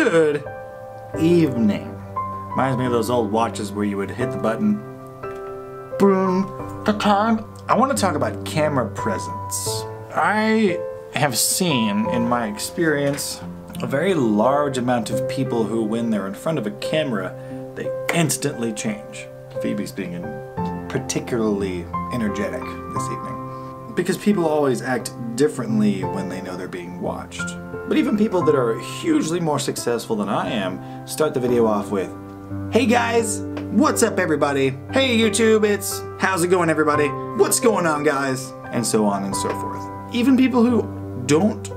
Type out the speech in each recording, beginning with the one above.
Good evening. Reminds me of those old watches where you would hit the button, boom, the time. I want to talk about camera presence. I have seen, in my experience, a very large amount of people who, when they're in front of a camera, they instantly change. Phoebe's being particularly energetic this evening. Because people always act differently when they know they're being watched. But even people that are hugely more successful than I am start the video off with, "Hey guys, what's up everybody? Hey YouTube, it's how's it going everybody? What's going on guys?" And so on and so forth. Even people who don't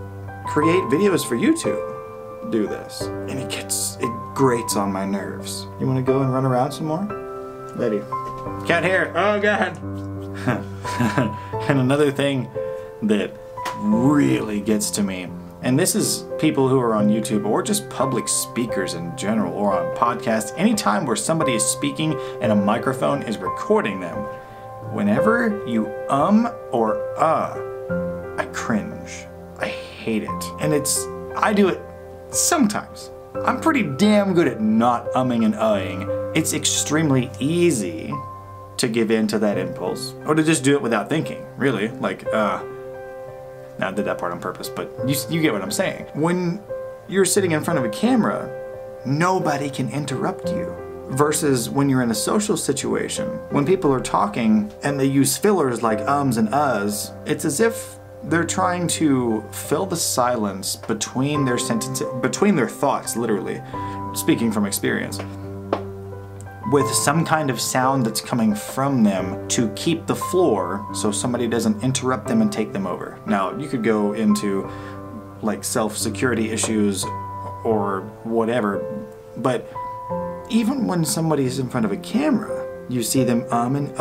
create videos for YouTube do this. And it grates on my nerves. You wanna go and run around some more? Lady. Cat hair, oh god. And another thing that really gets to me, and this is people who are on YouTube or just public speakers in general or on podcasts, anytime where somebody is speaking and a microphone is recording them, whenever you or I cringe. I hate it. And I do it sometimes. I'm pretty damn good at not umming and uhing. It's extremely easy to give in to that impulse, or to just do it without thinking, really. Like, now I did that part on purpose, but you get what I'm saying. When you're sitting in front of a camera, nobody can interrupt you. Versus when you're in a social situation, when people are talking and they use fillers like ums and uhs, it's as if they're trying to fill the silence between their sentences, between their thoughts, literally, speaking from experience, with some kind of sound that's coming from them to keep the floor so somebody doesn't interrupt them and take them over. Now, you could go into like self-security issues or whatever, but even when somebody's in front of a camera, you see them and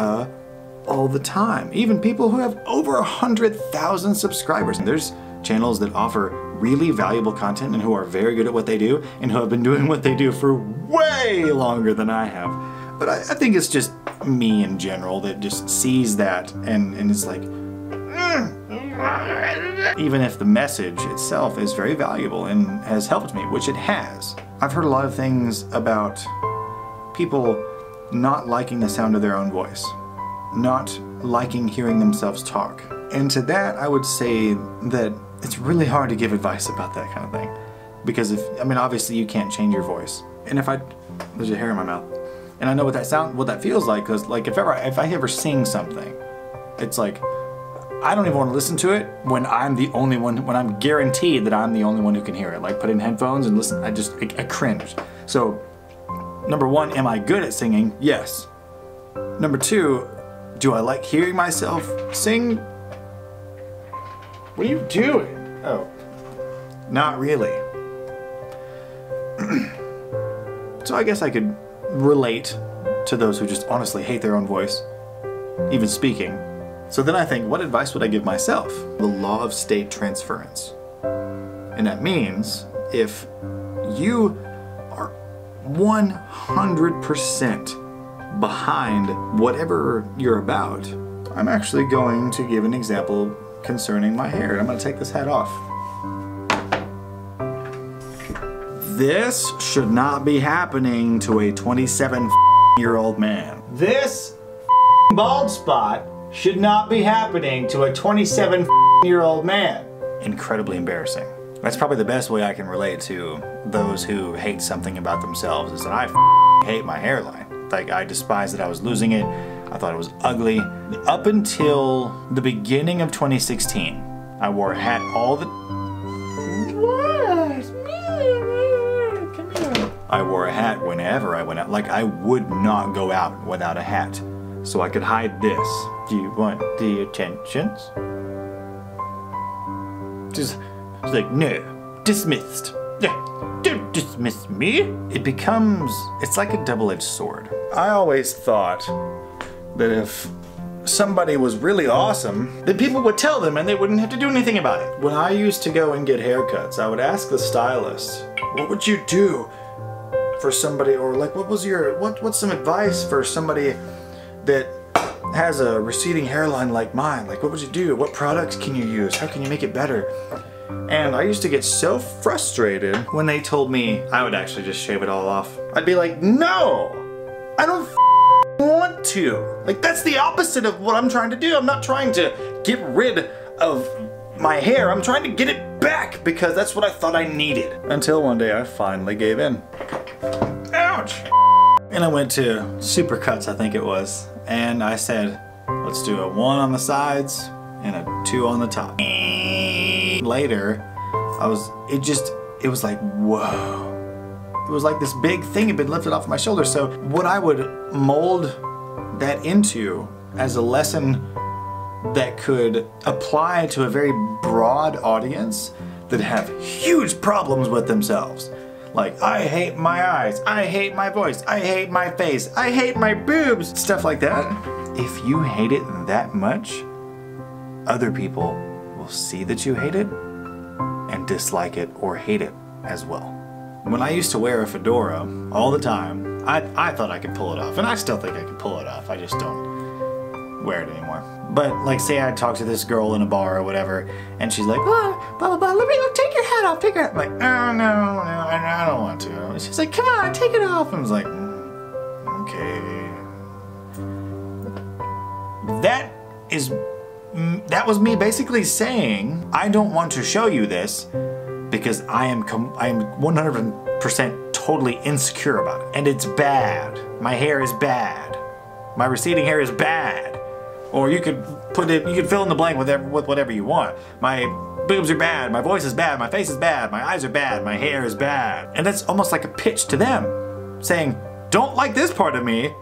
all the time. Even people who have over 100,000 subscribers. And there's channels that offer really valuable content and who are very good at what they do and who have been doing what they do for way longer than I have. But I think it's just me in general that just sees that and is like, even if the message itself is very valuable and has helped me, which it has. I've heard a lot of things about people not liking the sound of their own voice, not liking hearing themselves talk. And to that, I would say that it's really hard to give advice about that kind of thing. Because obviously you can't change your voice. And there's a hair in my mouth. And I know what that feels like, because like if I ever sing something, it's like, I don't even want to listen to it when I'm the only one, when I'm guaranteed that I'm the only one who can hear it. Like put in headphones and listen, I cringe. So, number one, am I good at singing? Yes. Number two, do I like hearing myself sing? What are you doing? Oh, not really. So I guess I could relate to those who just honestly hate their own voice, even speaking. So then I think, what advice would I give myself? The law of state transference. And that means if you are 100% behind whatever you're about, I'm actually going to give an example concerning my hair. I'm going to take this hat off. This should not be happening to a 27-year-old man. This bald spot should not be happening to a 27-year-old man. Incredibly embarrassing. That's probably the best way I can relate to those who hate something about themselves, is that I hate my hairline. Like, I despise that I was losing it. I thought it was ugly. Up until the beginning of 2016, I wore a hat all the... What? Come here. I wore a hat whenever I went out. Like, I would not go out without a hat. So I could hide this. Do you want the attentions? Just like, no, dismissed. Yeah, don't dismiss me. It's like a double-edged sword. I always thought that if somebody was really awesome, then people would tell them and they wouldn't have to do anything about it. When I used to go and get haircuts, I would ask the stylist, what would you do for somebody, or like, what's some advice for somebody that has a receding hairline like mine? Like, what would you do? What products can you use? How can you make it better? And I used to get so frustrated when they told me I would actually just shave it all off. I'd be like, no, I don't want to. Like, that's the opposite of what I'm trying to do. I'm not trying to get rid of my hair. I'm trying to get it back because that's what I thought I needed. Until one day I finally gave in. Ouch! And I went to Supercuts, I think it was, and I said, let's do a 1 on the sides and a 2 on the top. Later, it was like, whoa. It was like this big thing had been lifted off my shoulders. So what I would mold that into as a lesson that could apply to a very broad audience that have huge problems with themselves. Like, I hate my eyes, I hate my voice, I hate my face, I hate my boobs, stuff like that. If you hate it that much, other people will see that you hate it and dislike it or hate it as well. When I used to wear a fedora all the time, I thought I could pull it off, and I still think I can pull it off, I just don't wear it anymore. But like, say I talk to this girl in a bar or whatever, and she's like, oh, blah blah blah, let me go, take your hat off, take your hat. I'm like, oh no, I don't want to. And she's like, come on, take it off. And I was like, okay. That was me basically saying, I don't want to show you this because I am 100% totally insecure about it. And it's bad. My hair is bad. My receding hair is bad. Or you could fill in the blank with whatever you want. My boobs are bad, my voice is bad, my face is bad, my eyes are bad, my hair is bad. And that's almost like a pitch to them, saying, don't like this part of me,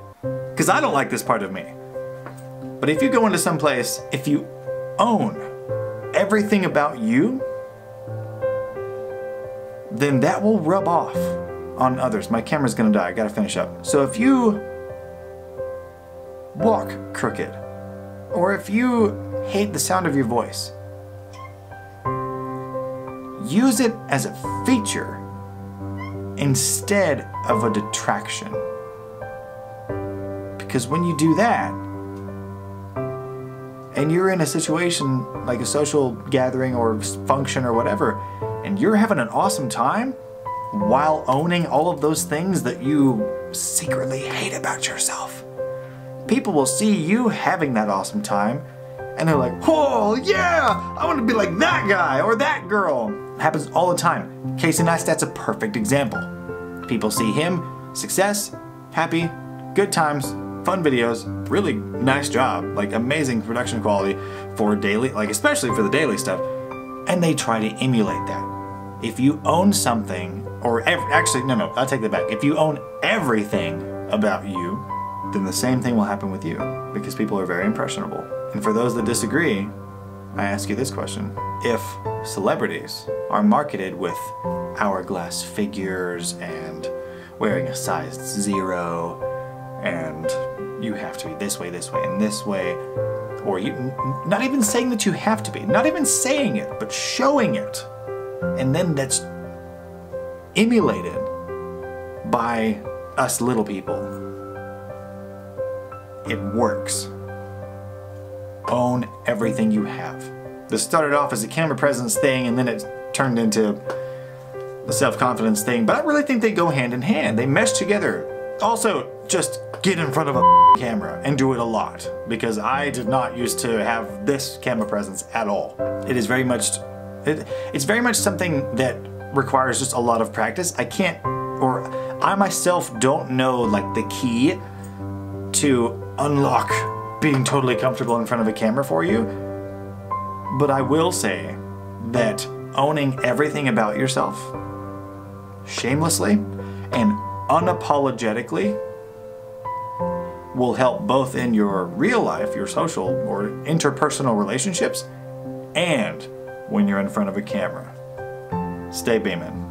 because I don't like this part of me. But if you go into some place, if you own everything about you, then that will rub off on others. My camera's gonna die, I gotta finish up. So if you walk crooked, or if you hate the sound of your voice, use it as a feature instead of a detraction. Because when you do that, and you're in a situation like a social gathering or function or whatever, and you're having an awesome time while owning all of those things that you secretly hate about yourself, people will see you having that awesome time and they're like, oh yeah, I want to be like that guy or that girl. It happens all the time. Casey Neistat's a perfect example. People see him, success, happy, good times, fun videos, really nice job, like amazing production quality for daily, like especially for the daily stuff, and they try to emulate that. If you own something, or actually, no, I'll take that back. If you own everything about you, then the same thing will happen with you, because people are very impressionable. And for those that disagree, I ask you this question. If celebrities are marketed with hourglass figures and wearing a size 0, and you have to be this way, and this way, or you, not even saying that you have to be, not even saying it, but showing it, and then that's emulated by us little people. It works. Own everything you have. This started off as a camera presence thing, and then it turned into the self-confidence thing, but I really think they go hand in hand. They mesh together. Also, just get in front of a camera and do it a lot, because I did not used to have this camera presence at all. It is very much, it's very much something that requires just a lot of practice. I can't, or I myself don't know like the key to unlock being totally comfortable in front of a camera for you, but I will say that owning everything about yourself shamelessly and unapologetically will help both in your real life, your social or interpersonal relationships, and when you're in front of a camera. Stay beaming.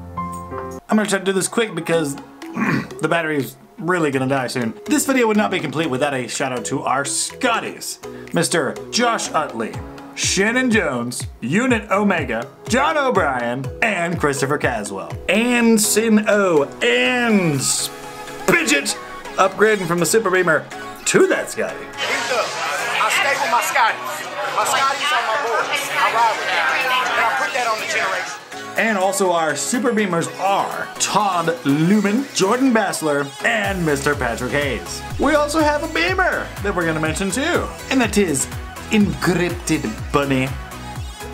I'm gonna try to do this quick because the battery's really gonna die soon. This video would not be complete without a shout out to our Scotties, Mr. Josh Utley, Shannon Jones, Unit Omega, John O'Brien, and Christopher Caswell. And Sin O and Spidget upgrading from the Super Beamer to that Scotty. I stay with my Scotties. My Scotties are my boys. I ride with them. And I put that on the generation. And also our super beamers are Todd Lumen, Jordan Bassler, and Mr. Patrick Hayes. We also have a beamer that we're gonna mention too, and that is Encrypted Bunny.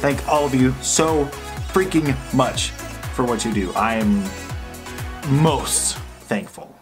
Thank all of you so freaking much for what you do. I am most thankful.